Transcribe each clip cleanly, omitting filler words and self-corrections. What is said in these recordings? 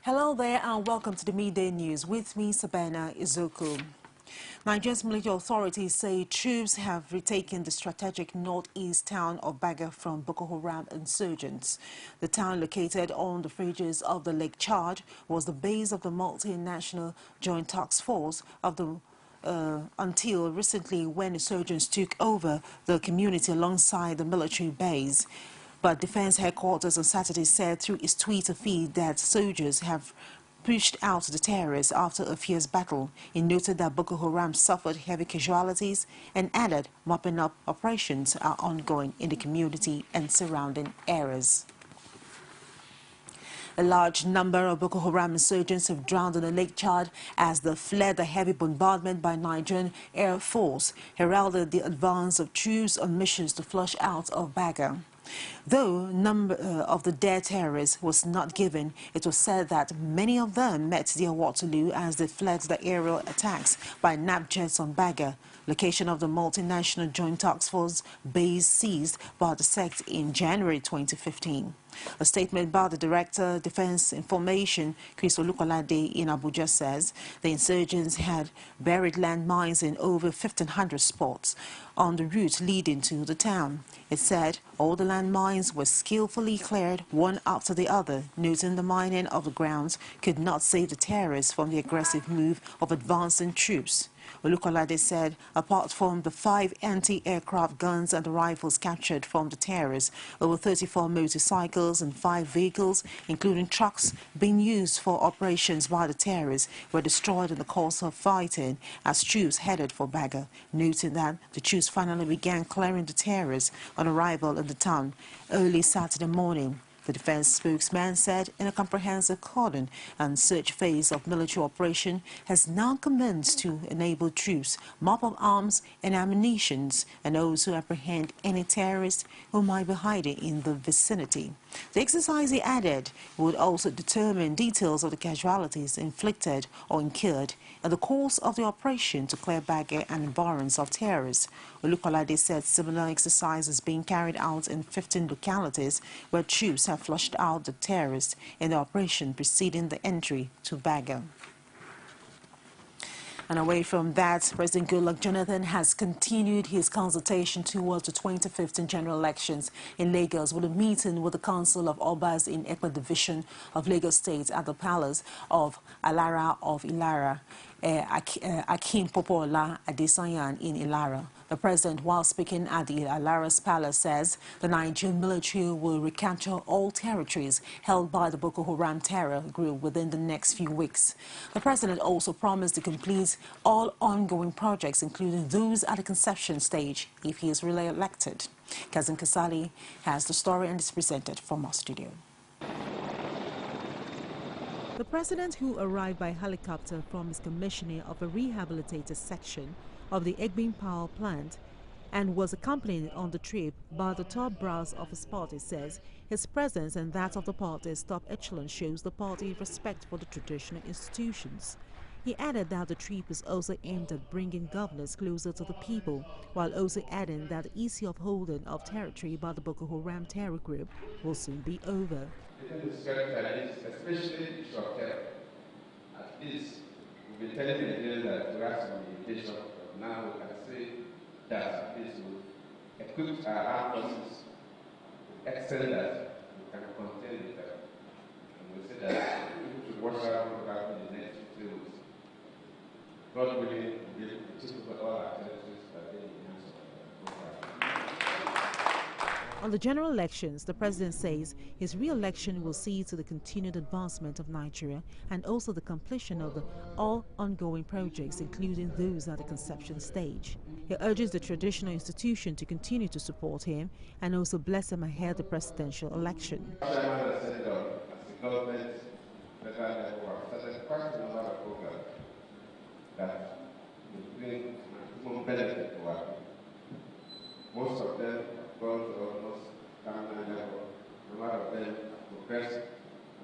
Hello there and welcome to the Midday News. With me, Sabina Izuku. Nigeria's military authorities say troops have retaken the strategic northeast town of Baga from Boko Haram insurgents. The town, located on the fringes of the Lake Chad, was the base of the multinational joint task force of the until recently, when insurgents took over the community alongside the military base. But Defense Headquarters on Saturday said through its Twitter feed that soldiers have pushed out the terrorists after a fierce battle. It noted that Boko Haram suffered heavy casualties and added mopping up operations are ongoing in the community and surrounding areas. A large number of Boko Haram insurgents have drowned in the Lake Chad as they fled the heavy bombardment by Nigerian Air Force, heralded the advance of troops on missions to flush out of Baga. Though number of the dead terrorists was not given, it was said that many of them met their Waterloo as they fled the aerial attacks by NAP jets on Baga, location of the multinational joint task force base seized by the sect in January 2015. A statement by the Director, Defense Information, Chris Olukolade in Abuja says the insurgents had buried landmines in over 1,500 spots on the route leading to the town. It said all the landmines were skillfully cleared one after the other, noting the mining of the grounds could not save the terrorists from the aggressive move of advancing troops. Olukolade said apart from the 5 anti-aircraft guns and the rifles captured from the terrorists, over 34 motorcycles and 5 vehicles, including trucks being used for operations by the terrorists, were destroyed in the course of fighting as troops headed for Baga, noting that the troops finally began clearing the terrorists on arrival in the town early Saturday morning. The defense spokesman said in a comprehensive cordon and search phase of military operation has now commenced to enable troops mop up arms and ammunition and also apprehend any terrorists who might be hiding in the vicinity. The exercise, he added, would also determine details of the casualties inflicted or incurred in the course of the operation to clear Baga and environs of terrorists. Olukolade said similar exercises being carried out in 15 localities where troops have flushed out the terrorists in the operation preceding the entry to Baga. And away from that, President Goodluck Jonathan has continued his consultation towards the 2015 general elections in Lagos with a meeting with the Council of Obas in Ekpa Division of Lagos State at the Palace of Alara of Ilara, Akim Popola Adesanyan in Ilara. The president, while speaking at the Alara's palace, says the Nigerian military will recapture all territories held by the Boko Haram terror group within the next few weeks. The president also promised to complete all ongoing projects, including those at the conception stage, if he is really elected. Kazim Kasali has the story and is presented from our studio. The president, who arrived by helicopter from his commissioning of a rehabilitated section of the Egbin power plant and was accompanied on the trip by the top brass of his party, says his presence and that of the party's top echelon shows the party's respect for the traditional institutions. He added that the trip is also aimed at bringing governors closer to the people, while also adding that the issue of holding of territory by the Boko Haram terror group will soon be over. Especially the issue of terror. At least we've been telling Nigerians that we have some limitation. Now we can say that at least we equip our armed forces with excellent that we can contain the terror. And we say that we should watch out what will happen in the next 3 weeks. God willing, we will take over all our territories that they On the general elections, the president says his re-election will see to the continued advancement of Nigeria and also the completion of all ongoing projects, including those at the conception stage. He urges the traditional institution to continue to support him and also bless him ahead of the presidential election. Most of them have gone to almost terminal level. A lot of them have progressed.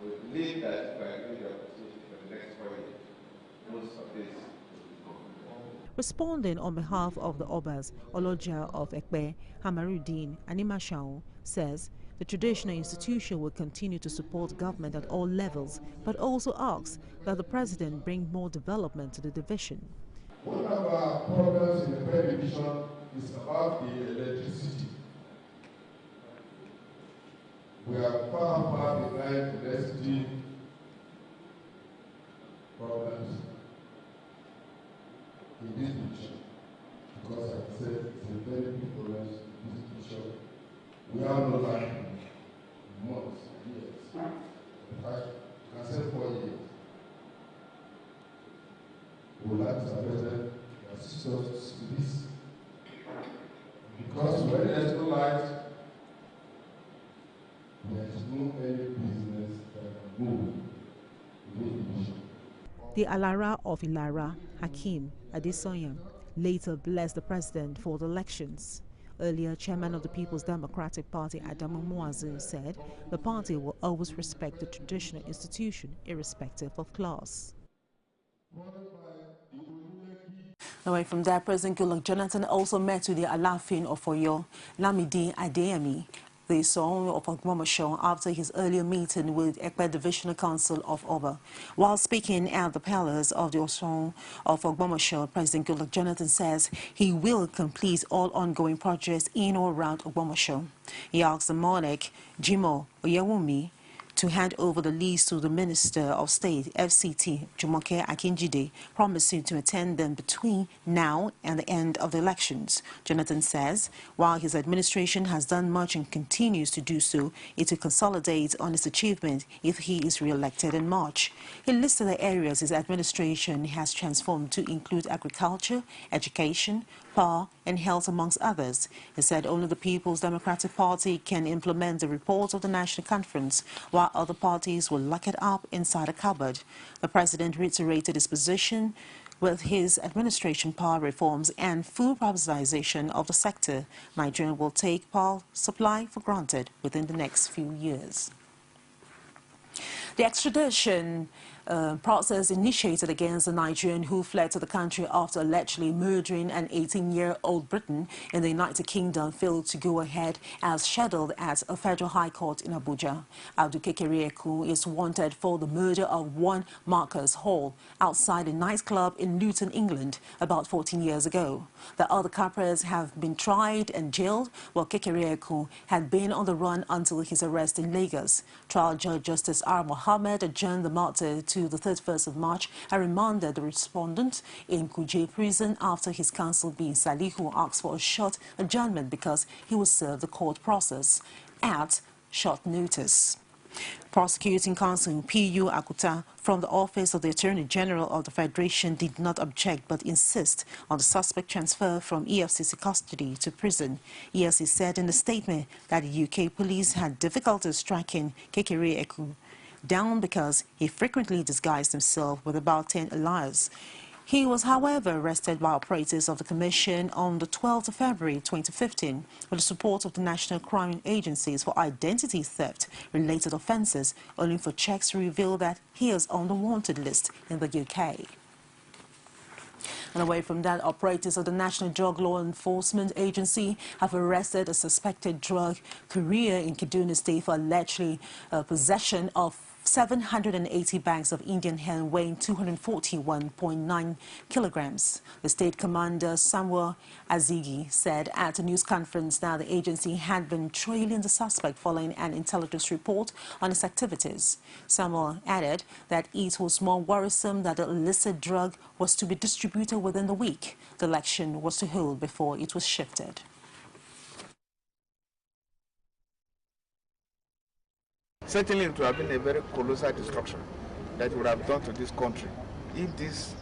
We believe that by giving the opportunity for the next 4 years, most of this will become. Responding on behalf of the Obas, Oloja of Ekpe, Hamaruddin Animashao, says The traditional institution will continue to support government at all levels, but also asks that the president bring more development to the division. One of our problems in the Prayer Division is about the electricity. We are far behind electricity problems in this division. Because like I said, it's a very big problem in this division. We have no light in months, years. In fact, I can say 4 years. We would like to President to assist us to this. Because when there's no light, there is no any business that can move in this division. The Alara of Ilara, Hakeem Adesoyan, later blessed the president for the elections. Earlier, chairman of the People's Democratic Party, Adamu Muazu, said the party will always respect the traditional institution, irrespective of class. Away from there, President Goodluck Jonathan also met with the Alafin of Oyo, Lamidi Adeyemi, the son of Ogbomoso, after his earlier meeting with Ekpe Divisional Council of Oba. While speaking at the palace of the Osun of Ogbomoso, President Goodluck Jonathan says he will complete all ongoing projects in or around Ogbomoso. He asked the monarch, Jimo Oyewumi, to hand over the lease to the Minister of State, FCT, Jumoke Akinjide, promising to attend them between now and the end of the elections. Jonathan says, while his administration has done much and continues to do so, it will consolidate on its achievement if he is re-elected in March. He listed the areas his administration has transformed to include agriculture, education, power and health, amongst others. He said only the People's Democratic Party can implement the reports of the National Conference, while other parties will lock it up inside a cupboard. The president reiterated his position with his administration power reforms and full privatization of the sector. Nigeria will take power supply for granted within the next few years. The extradition process initiated against the Nigerian who fled to the country after allegedly murdering an 18-year-old Briton in the United Kingdom failed to go ahead as scheduled at a federal high court in Abuja. Abdul Kekerieku is wanted for the murder of one Marcus Hall outside a nightclub in Luton, England, about 14 years ago. The other culprits have been tried and jailed, while Kekerieku had been on the run until his arrest in Lagos. Trial Judge Justice R. Mohammed adjourned the matter to the 31st of March and remanded the respondent in Kuje prison after his counsel being Salihu asked for a short adjournment because he would serve the court process at short notice. Prosecuting counsel P.U. Akuta from the Office of the Attorney General of the Federation did not object but insist on the suspect transfer from EFCC custody to prison. EFCC said in a statement that the UK police had difficulties tracking Kekerieku down because he frequently disguised himself with about 10 alias. He was, however, arrested by operators of the Commission on the 12th of February 2015 with the support of the National Crime Agencies for identity theft-related offences, only for checks to reveal that he is on the wanted list in the UK. And away from that, operators of the National Drug Law Enforcement Agency have arrested a suspected drug courier in Kaduna State for allegedly possession of 780 bags of Indian hemp weighing 241.9 kilograms. The state commander Samuel Azigi said at a news conference that the agency had been trailing the suspect following an intelligence report on his activities. Samuel added that it was more worrisome that the illicit drug was to be distributed within the week. The election was to hold before it was shifted. Certainly it would have been a very colossal destruction that would have done to this country if this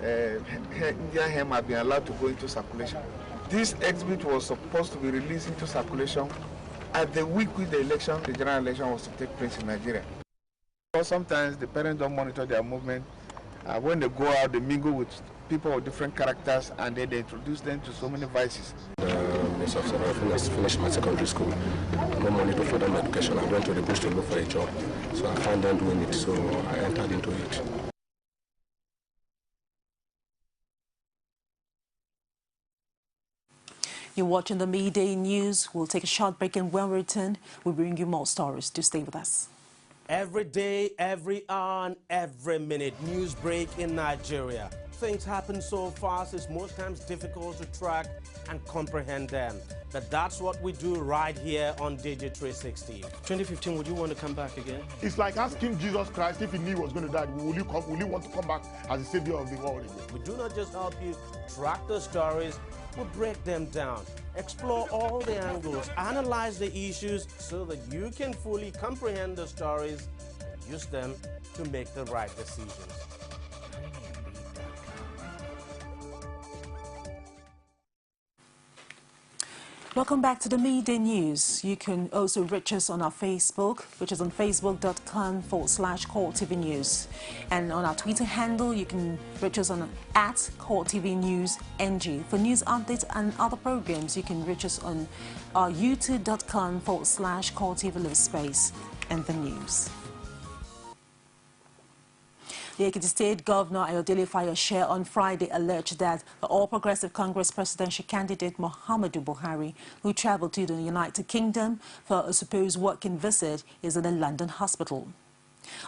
Indian hemp had been allowed to go into circulation. This exhibit was supposed to be released into circulation at the week with the election, the general election was to take place in Nigeria. Because sometimes the parents don't monitor their movement. When they go out, they mingle with people of different characters and then they introduce them to so many vices. I finished my secondary school. No money to further my education. I went to the bush to look for a job. So I found them doing it, so I entered into it. You're watching the Midday News. We'll take a short break, and when we return, we'll bring you more stories. Do stay with us. Every day, every hour, and every minute, news break in Nigeria. Things happen so fast, it's most times difficult to track and comprehend them. But that's what we do right here on Digi360. 2015, would you want to come back again? It's like asking Jesus Christ if he knew he was going to die, will you want to come back as the savior of the world again? We do not just help you track the stories, we break them down, explore all the angles, analyze the issues so that you can fully comprehend the stories and use them to make the right decisions. Welcome back to the Midday News. You can also reach us on our Facebook, which is on facebook.com/CoreTV News. And on our Twitter handle, you can reach us on @CoreTV News NG. For news updates and other programs, you can reach us on our youtube.com/CoreTV Space and the news. The Ekiti State Governor Ayodele Fayose on Friday alleged that the All Progressive Congress presidential candidate Muhammadu Buhari, who travelled to the United Kingdom for a supposed working visit, is in a London hospital.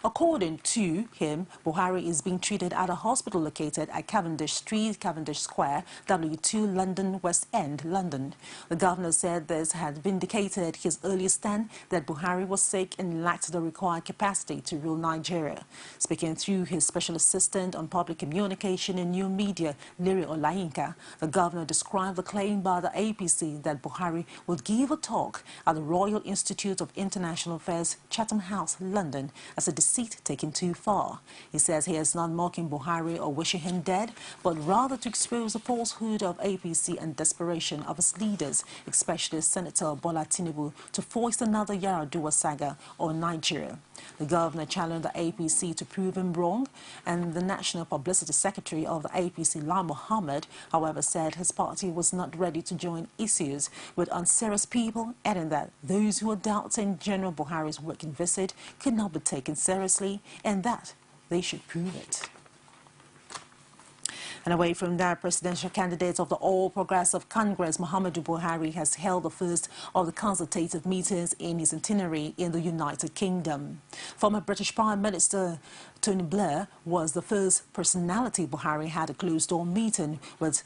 According to him, Buhari is being treated at a hospital located at Cavendish Street, Cavendish Square, W2, London, West End, London. The governor said this had vindicated his earlier stand that Buhari was sick and lacked the required capacity to rule Nigeria. Speaking through his special assistant on public communication and new media, Liri Olayinka, the governor described the claim by the APC that Buhari would give a talk at the Royal Institute of International Affairs, Chatham House, London, as a deceit taken too far. He says he is not mocking Buhari or wishing him dead, but rather to expose the falsehood of APC and desperation of its leaders, especially Senator Bola Tinubu, to foist another Yaradua saga on Nigeria. The governor challenged the APC to prove him wrong, and the National Publicity Secretary of the APC, Lai Mohammed, however, said his party was not ready to join issues with unserious people, adding that those who are doubting General Buhari's working visit could not be taken seriously and that they should prove it. And away from that, presidential candidate of the All Progressive Congress, Muhammadu Buhari, has held the first of the consultative meetings in his itinerary in the United Kingdom. Former British Prime Minister Tony Blair was the first personality Buhari had a closed-door meeting with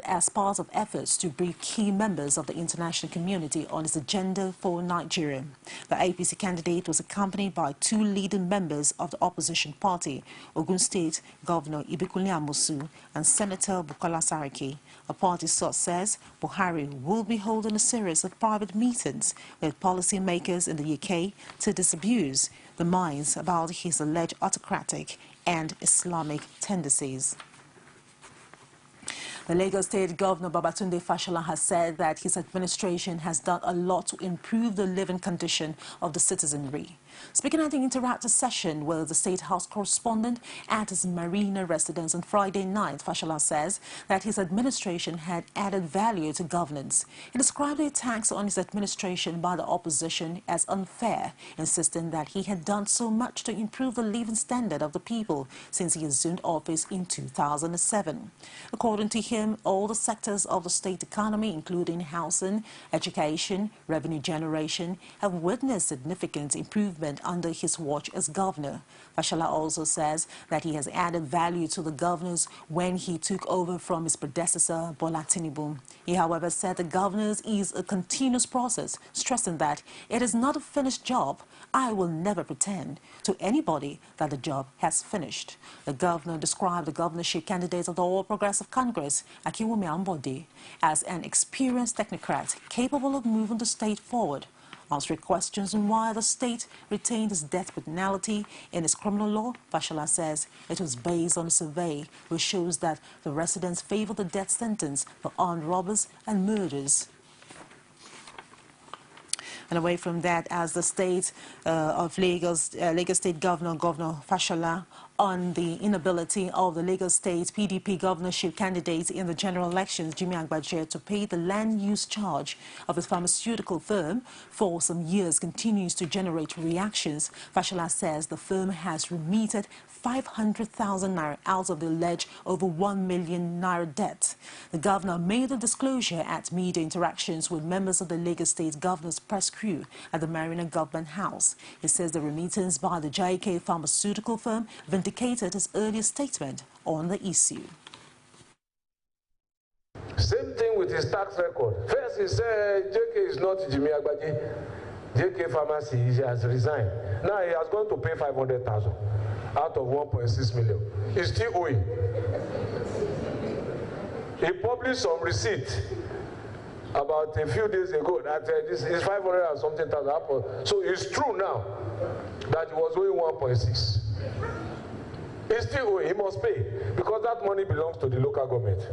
as part of efforts to brief key members of the international community on his agenda for Nigeria. The APC candidate was accompanied by two leading members of the opposition party, Ogun State Governor Ibikunle Amosu and Senator Bukola Saraki. A party source says Buhari will be holding a series of private meetings with policymakers in the UK to disabuse the minds about his alleged autocratic and Islamic tendencies. The Lagos State Governor Babatunde Fashola has said that his administration has done a lot to improve the living condition of the citizenry. Speaking at the interactive session with the State House correspondent at his Marina residence on Friday night, Fashola says that his administration had added value to governance. He described the attacks on his administration by the opposition as unfair, insisting that he had done so much to improve the living standard of the people since he assumed office in 2007. According to him, all the sectors of the state economy, including housing, education, revenue generation, have witnessed significant improvement under his watch as governor. Fashola also says that he has added value to the governors when he took over from his predecessor, Bola Tinubu. He, however, said the governors is a continuous process, stressing that it is not a finished job. I will never pretend to anybody that the job has finished. The governor described the governorship candidate of the All Progressive Congress, Akinwumi Ambode, as an experienced technocrat capable of moving the state forward. Answering questions on why the state retained its death penalty in its criminal law, Fashola says it was based on a survey which shows that the residents favor the death sentence for armed robbers and murders. And away from that, as the state of Lagos State Governor Fashola on the inability of the Lagos State PDP governorship candidate in the general elections, Jimmy Agbaje, to pay the land use charge of his pharmaceutical firm for some years continues to generate reactions. Fashola says the firm has remitted 500,000 naira out of the alleged over 1 million naira debt. The governor made the disclosure at media interactions with members of the Lagos State Governor's press crew at the Marina Government House. He says the remittance by the JK pharmaceutical firm vindicated his earlier statement on the issue. Same thing with his tax record. First, he said JK is not Jimmy Agbaje. JK Pharmacy, he has resigned. Now he has gone to pay 500,000 out of 1.6 million. He's still owing. He published some receipt about a few days ago that this is 500 and something thousand. So it's true now that he was owing 1.6. He's still owing. He must pay because that money belongs to the local government.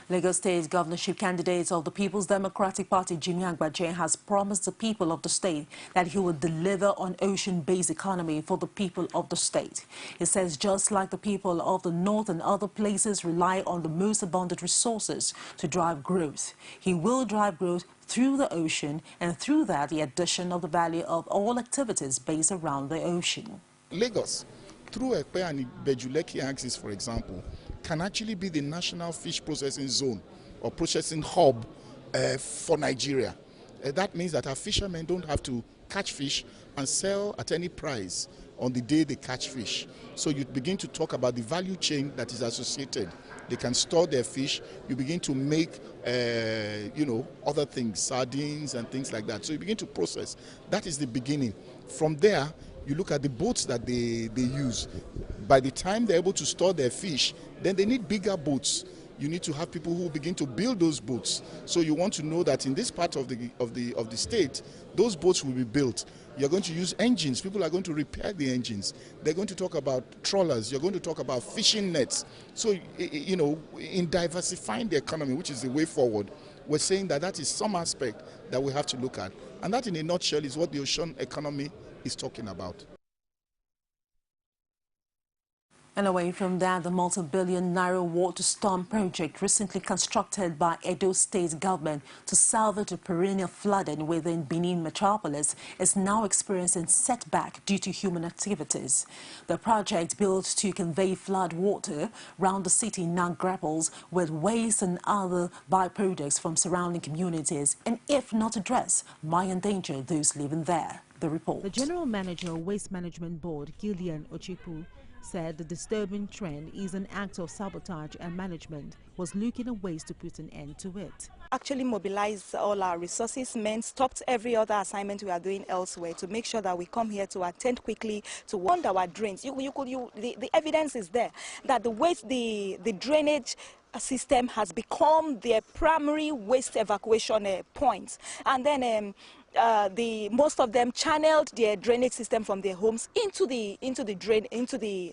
Lagos State governorship candidate of the People's Democratic Party, Jimmy Agbaje, has promised the people of the state that he will deliver on ocean-based economy for the people of the state. He says just like the people of the north and other places rely on the most abundant resources to drive growth, he will drive growth through the ocean, and through that the addition of the value of all activities based around the ocean. Lagos, through Ekpe and Bejuleki axis, for example, can actually be the national fish processing zone or processing hub for Nigeria. That means that our fishermen don't have to catch fish and sell at any price on the day they catch fish. So you begin to talk about the value chain that is associated. They can store their fish. You begin to make, other things, sardines and things like that. So you begin to process. That is the beginning. From there, you look at the boats that they use. By the time they're able to store their fish, then they need bigger boats. You need to have people who begin to build those boats. So you want to know that in this part of the state, those boats will be built. You're going to use engines. People are going to repair the engines. They're going to talk about trawlers. You're going to talk about fishing nets. So, in diversifying the economy, which is the way forward, we're saying that that is some aspect that we have to look at. And that, in a nutshell, is what the ocean economy is talking about. And away from that, the multi-billion naira water storm project recently constructed by Edo State government to salvage the perennial flooding within Benin metropolis is now experiencing setback due to human activities. The project, built to convey flood water around the city, now grapples with waste and other byproducts from surrounding communities, and if not addressed, might endanger those living there. The report. The General Manager of Waste Management Board, Gillian Ochipu, said the disturbing trend is an act of sabotage and management was looking at ways to put an end to it. Actually mobilized all our resources, stopped every other assignment we are doing elsewhere to make sure that we come here to attend quickly to wonder our drains. The evidence is there that the drainage system has become their primary waste evacuation point, and then most of them channeled their drainage system from their homes into the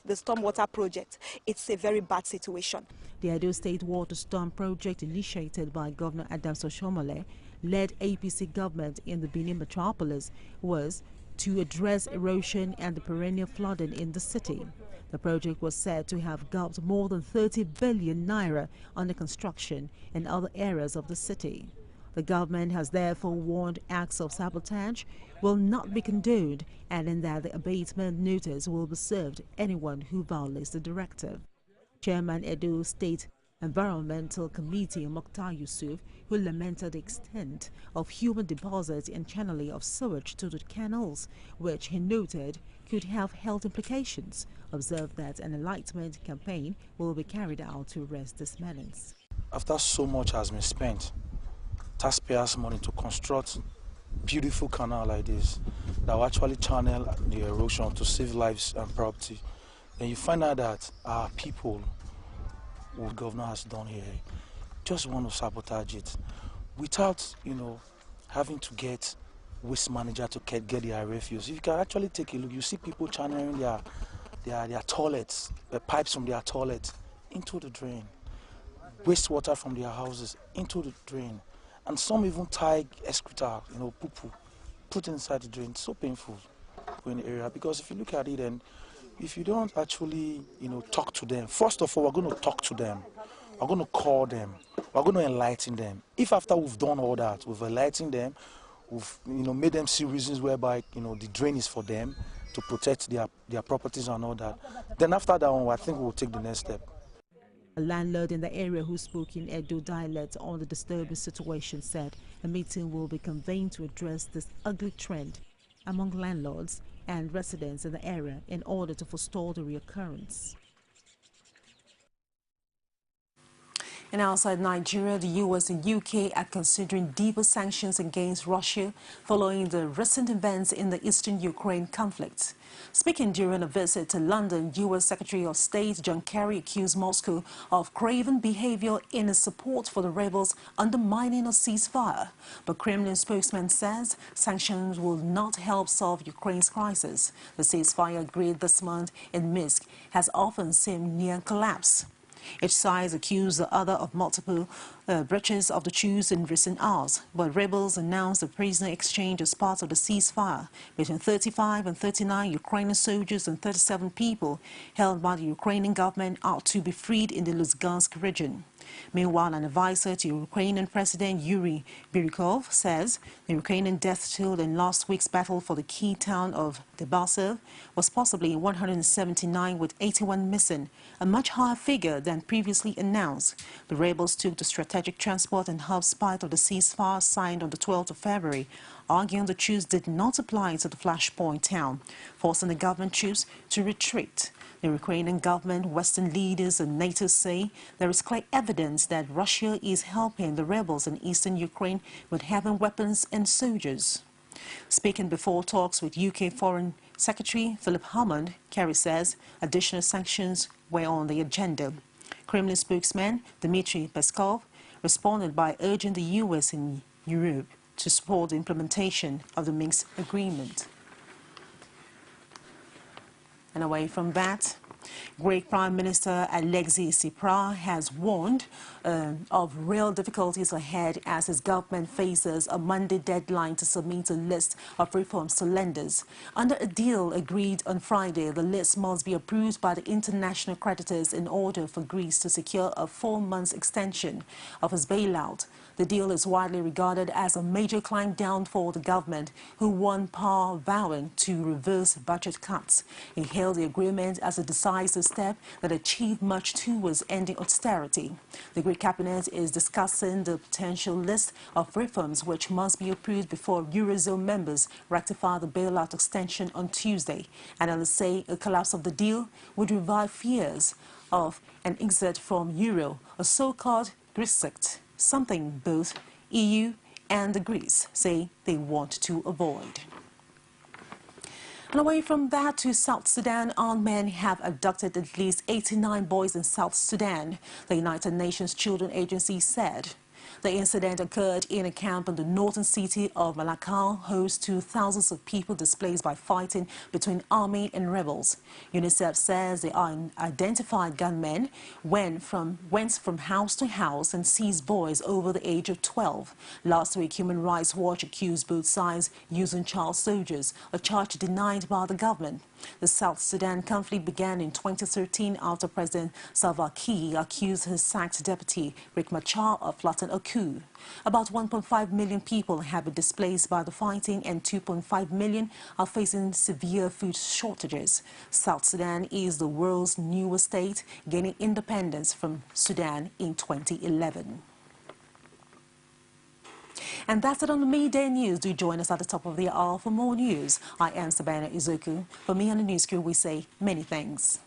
stormwater project. It's a very bad situation. The Edo State Water Storm Project, initiated by Governor Adams Oshomole, led APC government in the Benin metropolis, was to address erosion and the perennial flooding in the city. The project was said to have gulped more than 30 billion naira under construction in other areas of the city. The government has therefore warned acts of sabotage will not be condoned, adding that the abatement notice will be served anyone who violates the directive. Chairman Edo State Environmental Committee Mokhtar Yusuf, who lamented the extent of human deposits and channeling of sewage to the canals, which he noted could have health implications, observed that an enlightenment campaign will be carried out to arrest this menace. After so much has been spent, taxpayers' money to construct beautiful canal like this that will actually channel the erosion to save lives and property, then you find out that our people, what the governor has done here, just want to sabotage it without, having to get waste manager to get their refuse. If you can actually take a look, you see people channeling their toilets, the pipes from their toilets into the drain, wastewater from their houses into the drain. And some even tie excreta, poo-poo, put inside the drain. So painful. in the area, because if you look at it, and if you don't actually, talk to them, first of all, we're going to talk to them. We're going to call them. We're going to enlighten them. If after we've done all that, we've enlightened them, we've made them see reasons whereby the drain is for them to protect their properties and all that, then after that one, I think we'll take the next step. A landlord in the area who spoke in Edo dialect on the disturbing situation said a meeting will be convened to address this ugly trend among landlords and residents in the area in order to forestall the reoccurrence. And outside Nigeria, the US and UK are considering deeper sanctions against Russia following the recent events in the eastern Ukraine conflict. Speaking during a visit to London, US Secretary of State John Kerry accused Moscow of craven behavior in its support for the rebels undermining a ceasefire. But Kremlin spokesman says sanctions will not help solve Ukraine's crisis. The ceasefire agreed this month in Minsk has often seemed near collapse. Each side accused the other of multiple breaches of the truce in recent hours, but rebels announced a prisoner exchange as part of the ceasefire between 35 and 39 Ukrainian soldiers and 37 people held by the Ukrainian government are to be freed in the Lugansk region. Meanwhile, an advisor to Ukrainian President Yuri Byrykov says the Ukrainian death toll in last week's battle for the key town of Debaltseve was possibly 179 with 81 missing, a much higher figure than previously announced. The rebels took the strategic transport and hub spite of the ceasefire signed on the 12th of February, arguing the truce did not apply to the flashpoint town, forcing the government troops to retreat. The Ukrainian government, Western leaders and NATO say there is clear evidence that Russia is helping the rebels in eastern Ukraine with heavy weapons and soldiers. Speaking before talks with UK Foreign Secretary Philip Hammond, Kerry says additional sanctions were on the agenda. Kremlin spokesman Dmitry Peskov responded by urging the US and Europe to support the implementation of the Minsk agreement. And away from that, Greek Prime Minister Alexis Tsipras has warned of real difficulties ahead as his government faces a Monday deadline to submit a list of reforms to lenders. Under a deal agreed on Friday, the list must be approved by the international creditors in order for Greece to secure a 4-month extension of his bailout. The deal is widely regarded as a major climb down for the government, who won power vowing to reverse budget cuts. He hailed the agreement as a decisive step that achieved much towards ending austerity. The Greek cabinet is discussing the potential list of reforms which must be approved before Eurozone members ratify the bailout extension on Tuesday. Analysts say a collapse of the deal would revive fears of an exit from Euro, a so-called Grexit, something both EU and the Greece say they want to avoid. And away from that to South Sudan, armed men have abducted at least 89 boys in South Sudan, the United Nations Children Agency said. The incident occurred in a camp in the northern city of Malakal, host to thousands of people displaced by fighting between army and rebels. UNICEF says the unidentified gunmen went from house to house and seized boys over the age of 12. Last week, Human Rights Watch accused both sides using child soldiers, a charge denied by the government. The South Sudan conflict began in 2013 after President Salva Kiir accused his sacked deputy Riek Machar of plotting a coup. About 1.5 million people have been displaced by the fighting and 2.5 million are facing severe food shortages. South Sudan is the world's newest state, gaining independence from Sudan in 2011. And that's it on the Midday News. Do join us at the top of the hour for more news. I am Sabana Izuku. For me and the news crew, we say many thanks.